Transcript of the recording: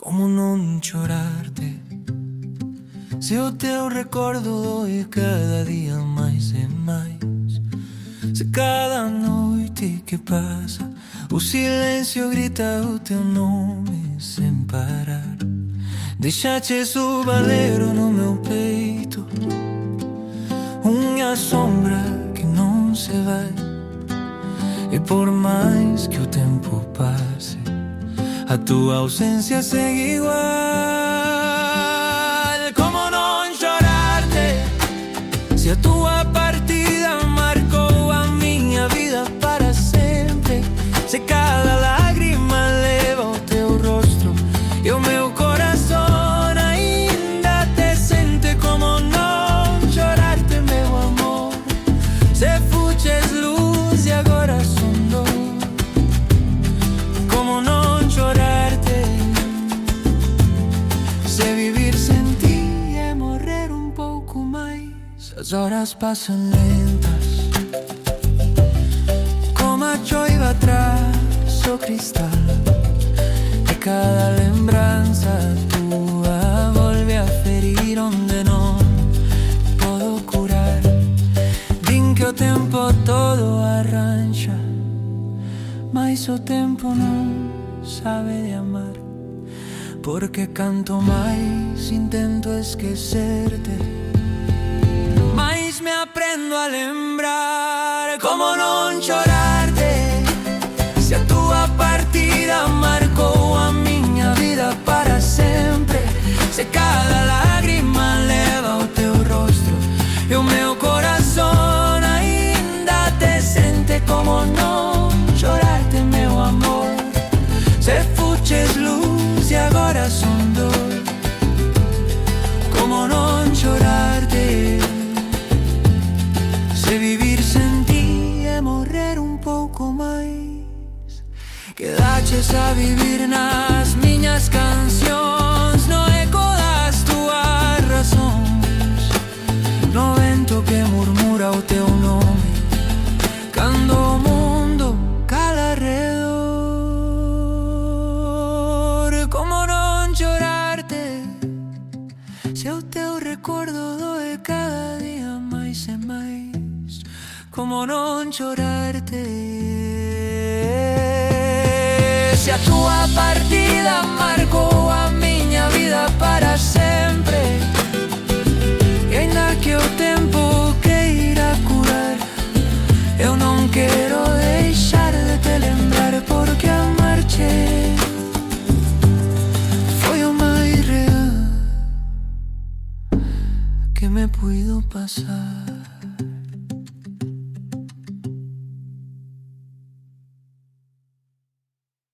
Como non chorarte se o teu recordo doe cada día máis e máis? Se cada noite que pasa o silencio grita o teu nome sen parar. Deixaches o valero no meu peito, unha sombra que non se vai. E por máis que o tempo pase, a tua ausencia segue igual. Como non chorarte se a tua partida marcou a miña vida para sempre? Se cada lágrima leva o teu rostro e o meu corazón aínda te sente. Como non chorarte, meu amor, se fuches luz e agora son dor? Como non chorarte se vivir sen ti é morrer un pouco máis? As horas pasan lentas como a choiva tras o cristal, e cada lembranza túa volve a ferir onde non podo curar. Din que o tempo todo arranxa, mais o tempo non sabe de amar, porque canto máis intento esquecerte, mais me aprendo a lembrar. Como non chorarte se a tua partida marcou a miña vida para sempre? Se cada lágrima leva o teu rostro e o meu corazón aínda te sente. Como non chorarte, meu amor, se fuches luz e agora son dor? Como non chorarte se vivir sen ti é morrer un pouco máis? Quedaches a vivir nas miñas cancións, no eco das túas razóns, no vento que murmura o teu nome cando o mundo cala arredor. Como non chorarte se o teu recordo doe cada día máis e máis? Como non chorarte se a tua partida marcou a miña vida para sempre? E aínda que o tempo queira curar, eu non quero deixar de te lembrar, porque amar-te foi o máis real que me puido pasar.